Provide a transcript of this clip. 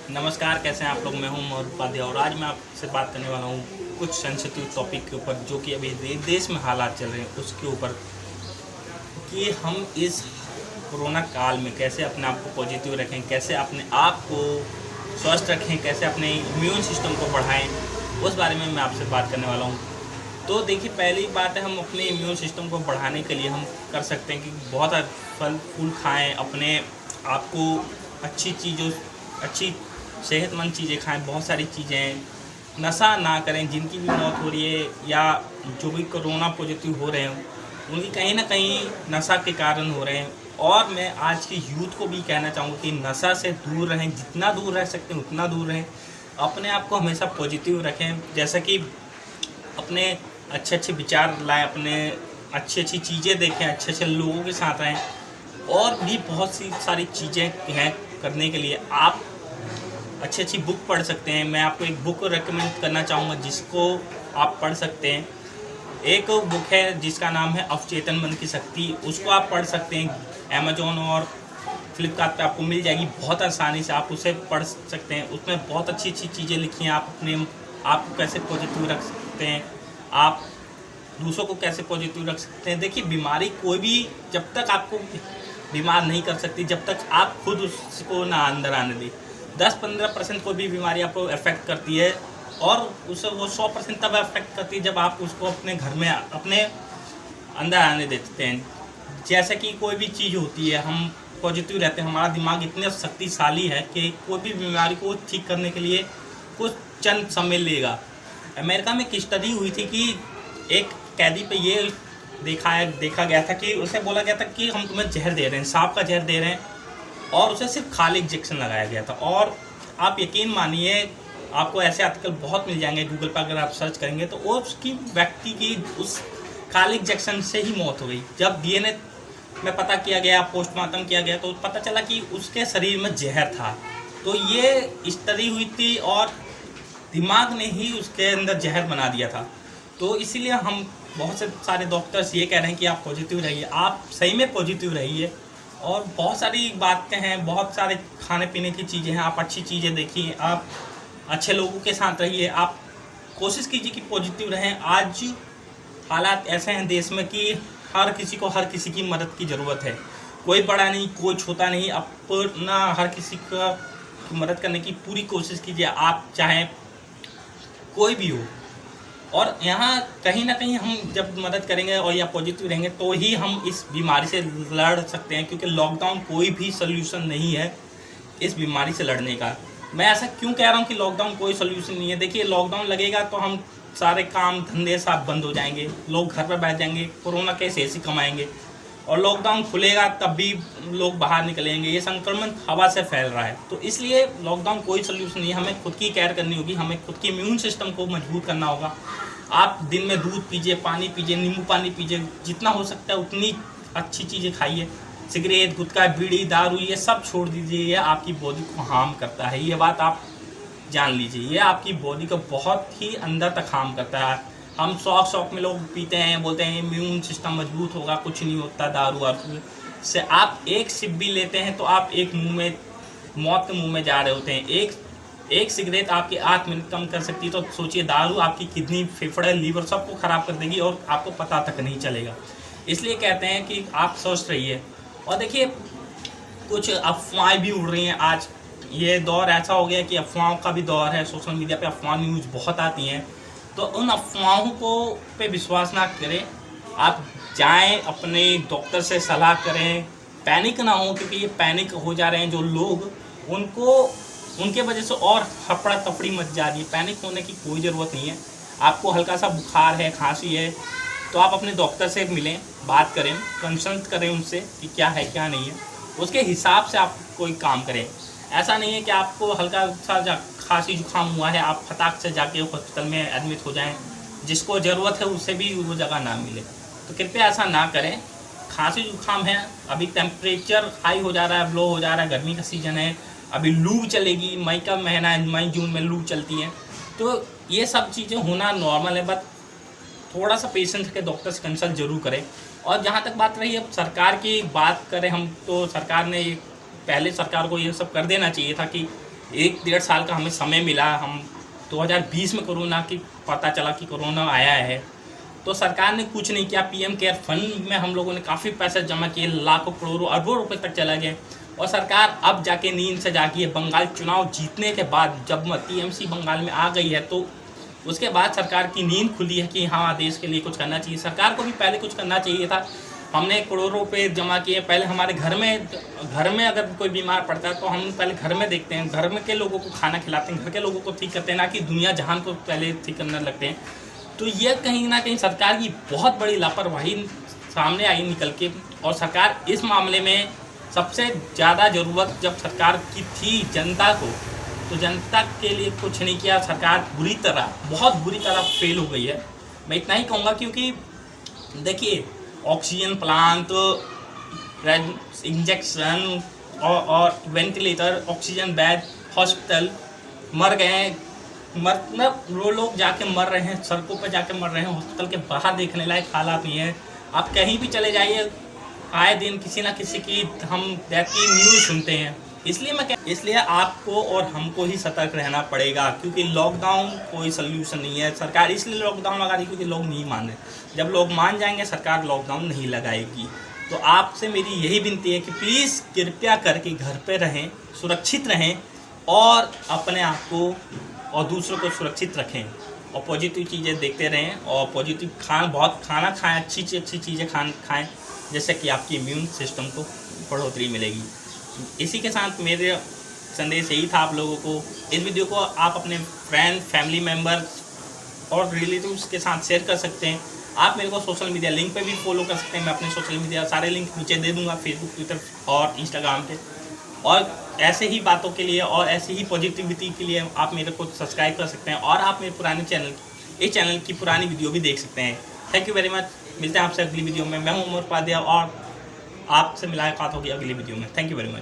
नमस्कार, कैसे हैं आप लोग। मैं हूं मोहन उपाध्याय और आज मैं आपसे बात करने वाला हूं कुछ सेंसिटिव टॉपिक के ऊपर जो कि अभी देश में हालात चल रहे हैं उसके ऊपर, कि हम इस कोरोना काल में कैसे अपने आप को पॉजिटिव रखें, कैसे अपने आप को स्वस्थ रखें, कैसे अपने इम्यून सिस्टम को बढ़ाएं। उस बारे में मैं आपसे बात करने वाला हूं। तो देखिए, पहली बात है, हम अपने इम्यून सिस्टम को बढ़ाने के लिए हम कर सकते हैं कि बहुत फल फूल खाएं, अपने आप को अच्छी सेहतमंद चीज़ें खाएं, बहुत सारी चीज़ें, नशा ना करें। जिनकी भी मौत हो रही है या जो भी कोरोना पॉजिटिव हो रहे हैं उनकी कहीं ना कहीं नशा के कारण हो रहे हैं। और मैं आज की यूथ को भी कहना चाहूँगा कि नशा से दूर रहें, जितना दूर रह सकते हैं उतना दूर रहें। अपने आप को हमेशा पॉजिटिव रखें, जैसा कि अपने अच्छे अच्छे विचार लाएं, अपने अच्छी अच्छी चीज़ें देखें, अच्छे अच्छे लोगों के साथ रहें। और भी बहुत सी सारी चीज़ें हैं करने के लिए। आप अच्छी अच्छी बुक पढ़ सकते हैं। मैं आपको एक बुक रेकमेंड करना चाहूँगा जिसको आप पढ़ सकते हैं। एक बुक है जिसका नाम है अवचेतन मन की शक्ति। उसको आप पढ़ सकते हैं, अमेजोन और फ्लिपकार्ट पे आपको मिल जाएगी बहुत आसानी से। आप उसे पढ़ सकते हैं, उसमें बहुत अच्छी अच्छी चीज़ें लिखी हैं। आप अपने आप को कैसे पॉजिटिव रख सकते हैं, आप दूसरों को कैसे पॉजिटिव रख सकते हैं। देखिए, बीमारी कोई भी जब तक आपको बीमार नहीं कर सकती जब तक आप खुद उसको ना अंदर आने दें। 10-15% कोई भी बीमारी आपको अफेक्ट करती है और उसे वो 100% तब अफेक्ट करती है जब आप उसको अपने घर में अपने अंदर आने देते हैं। जैसे कि कोई भी चीज़ होती है, हम पॉजिटिव रहते हैं, हमारा दिमाग इतने शक्तिशाली है कि कोई भी बीमारी को ठीक करने के लिए कुछ चंद समय लेगा। अमेरिका में एक स्टडी हुई थी कि एक कैदी पे ये देखा गया था कि उसे बोला गया था कि हम तुम्हें जहर दे रहे हैं, सांप का जहर दे रहे हैं, और उसे सिर्फ खाली इंजेक्शन लगाया गया था। और आप यकीन मानिए, आपको ऐसे आर्टिकल बहुत मिल जाएंगे गूगल पर, अगर आप सर्च करेंगे तो उसकी व्यक्ति की उस खाली इंजेक्शन से ही मौत हो गई। जब डीएनए में पता किया गया, पोस्टमार्टम किया गया, तो पता चला कि उसके शरीर में जहर था। तो ये स्टडी हुई थी और दिमाग ने ही उसके अंदर जहर बना दिया था। तो इसीलिए हम बहुत से सारे डॉक्टर्स ये कह रहे हैं कि आप पॉजिटिव रहिए, आप सही में पॉजिटिव रहिए। और बहुत सारी बातें हैं, बहुत सारे खाने पीने की चीज़ें हैं, आप अच्छी चीज़ें देखिए, आप अच्छे लोगों के साथ रहिए, आप कोशिश कीजिए कि पॉजिटिव रहें। आज हालात ऐसे हैं देश में कि हर किसी की मदद की ज़रूरत है। कोई बड़ा नहीं, कोई छोटा नहीं, अपना हर किसी का मदद करने की पूरी कोशिश कीजिए, आप चाहे कोई भी हो। और यहाँ कहीं ना कहीं हम जब मदद करेंगे और या पॉजिटिव रहेंगे तो ही हम इस बीमारी से लड़ सकते हैं, क्योंकि लॉकडाउन कोई भी सोल्यूशन नहीं है इस बीमारी से लड़ने का। मैं ऐसा क्यों कह रहा हूँ कि लॉकडाउन कोई सोल्यूशन नहीं है। देखिए, लॉकडाउन लगेगा तो हम सारे काम धंधे सब बंद हो जाएंगे, लोग घर पर बैठ जाएंगे, कोरोना कैसे ऐसे कमाएंगे। और लॉकडाउन खुलेगा तब भी लोग बाहर निकलेंगे। ये संक्रमण हवा से फैल रहा है, तो इसलिए लॉकडाउन कोई सोल्यूशन नहीं है। हमें खुद की केयर करनी होगी, हमें खुद की इम्यून सिस्टम को मजबूत करना होगा। आप दिन में दूध पीजिए, पानी पीजिए, नींबू पानी पीजिए, जितना हो सकता है उतनी अच्छी चीज़ें खाइए। सिगरेट, गुटखा, बीड़ी, दारू ये सब छोड़ दीजिए, ये आपकी बॉडी को हार्म करता है। ये बात आप जान लीजिए, ये आपकी बॉडी को बहुत ही अंदर तक हार्म करता है। हम शौक में लोग पीते हैं, बोलते हैं इम्यून सिस्टम मजबूत होगा, कुछ नहीं होता दारू वारू से। आप एक सिप भी लेते हैं तो आप एक मौत के मुंह में जा रहे होते हैं। एक सिगरेट आपकी 8 मिनट कम कर सकती है, तो सोचिए दारू आपकी किडनी, फेफड़े, लीवर सबको ख़राब कर देगी और आपको पता तक नहीं चलेगा। इसलिए कहते हैं कि आप स्वस्थ रहिए। और देखिए, कुछ अफवाहें भी उड़ रही हैं। आज ये दौर ऐसा हो गया कि अफवाहों का भी दौर है। सोशल मीडिया पे अफवाह न्यूज़ बहुत आती हैं, तो उन अफवाहों को पे विश्वास ना करें। आप जाएं, अपने डॉक्टर से सलाह करें, पैनिक ना हो, क्योंकि ये पैनिक हो जा रहे हैं जो लोग, उनके वजह से और हफड़ा तफड़ी मच जा रही है। पैनिक होने की कोई ज़रूरत नहीं है। आपको हल्का सा बुखार है, खांसी है, तो आप अपने डॉक्टर से मिलें, बात करें, कंसल्ट करें उनसे कि क्या है क्या नहीं है, उसके हिसाब से आप कोई काम करें। ऐसा नहीं है कि आपको हल्का सा खांसी जुकाम हुआ है, आप फटाक से जाके हॉस्पिटल में एडमिट हो जाएं, जिसको ज़रूरत है उससे भी वो जगह ना मिले। तो कृपया ऐसा ना करें। खांसी जुकाम है, अभी टेम्परेचर हाई हो जा रहा है, लो हो जा रहा है, गर्मी का सीज़न है, अभी लू चलेगी, मई का महीना है, मई जून में लू चलती है। तो ये सब चीज़ें होना नॉर्मल है, बट थोड़ा सा पेशेंस के डॉक्टर से कंसल्ट जरूर करें। और जहाँ तक बात रही अब सरकार की बात करें हम, तो सरकार ने पहले सरकार को ये सब कर देना चाहिए था कि 1-1.5 साल का हमें समय मिला। हम 2020 में कोरोना की पता चला कि कोरोना आया है, तो सरकार ने कुछ नहीं किया। पीएम केयर फंड में हम लोगों ने काफ़ी पैसे जमा किए, लाखों करोड़ों अरबों रुपए तक चला गए, और सरकार अब जाके नींद से जागी है। बंगाल चुनाव जीतने के बाद जब टीएमसी बंगाल में आ गई है, तो उसके बाद सरकार की नींद खुली है कि हाँ, देश के लिए कुछ करना चाहिए। सरकार को भी पहले कुछ करना चाहिए था। हमने करोड़ों रुपए जमा किए। पहले हमारे घर में अगर कोई बीमार पड़ता है तो हम पहले घर में देखते हैं, घर में के लोगों को खाना खिलाते हैं, घर के लोगों को ठीक करते हैं, ना कि दुनिया जहान को पहले ठीक करने लगते हैं। तो ये कहीं ना कहीं सरकार की बहुत बड़ी लापरवाही सामने आई निकल के। और सरकार इस मामले में सबसे ज़्यादा ज़रूरत जब सरकार की थी जनता को, तो जनता के लिए कुछ नहीं किया। सरकार बहुत बुरी तरह फेल हो गई है। मैं इतना ही कहूँगा, क्योंकि देखिए, ऑक्सीजन प्लांट, इंजेक्शन और वेंटिलेटर, ऑक्सीजन बेड, हॉस्पिटल मर गए। मतलब वो लोग जाके मर रहे हैं, सड़कों पर जाके मर रहे हैं, हॉस्पिटल के बाहर देखने लायक हालात नहीं है। आप कहीं भी चले जाइए, आए दिन किसी ना किसी की हम डेथ की न्यूज़ सुनते हैं। इसलिए आपको और हमको ही सतर्क रहना पड़ेगा, क्योंकि लॉकडाउन कोई सल्यूशन नहीं है। सरकार इसलिए लॉकडाउन लगा रही है क्योंकि लोग नहीं मान रहे। जब लोग मान जाएंगे, सरकार लॉकडाउन नहीं लगाएगी। तो आपसे मेरी यही विनती है कि प्लीज़ कृपया करके घर पे रहें, सुरक्षित रहें, और अपने आप को और दूसरों को सुरक्षित रखें, और पॉजिटिव चीज़ें देखते रहें, और पॉजिटिव खाना खाएं, अच्छी चीज़ें खाएं, जैसे कि आपकी इम्यून सिस्टम को बढ़ोतरी मिलेगी। इसी के साथ मेरे संदेश यही था आप लोगों को। इस वीडियो को आप अपने फ्रेंड, फैमिली मेम्बर्स और रिलेटिव्स के साथ शेयर कर सकते हैं। आप मेरे को सोशल मीडिया लिंक पे भी फॉलो कर सकते हैं। मैं अपने सोशल मीडिया सारे लिंक नीचे दे दूंगा, फेसबुक, ट्विटर और इंस्टाग्राम पे। और ऐसे ही बातों के लिए और ऐसी ही पॉजिटिविटी के लिए आप मेरे को सब्सक्राइब कर सकते हैं, और आप मेरे पुराने चैनल की पुरानी वीडियो भी देख सकते हैं। Thank you very much. मिलते हैं आपसे अगली वीडियो में। मैं हूं उमर उपाध्याय, और आपसे मुलाकात होगी अगली वीडियो में। Thank you very much.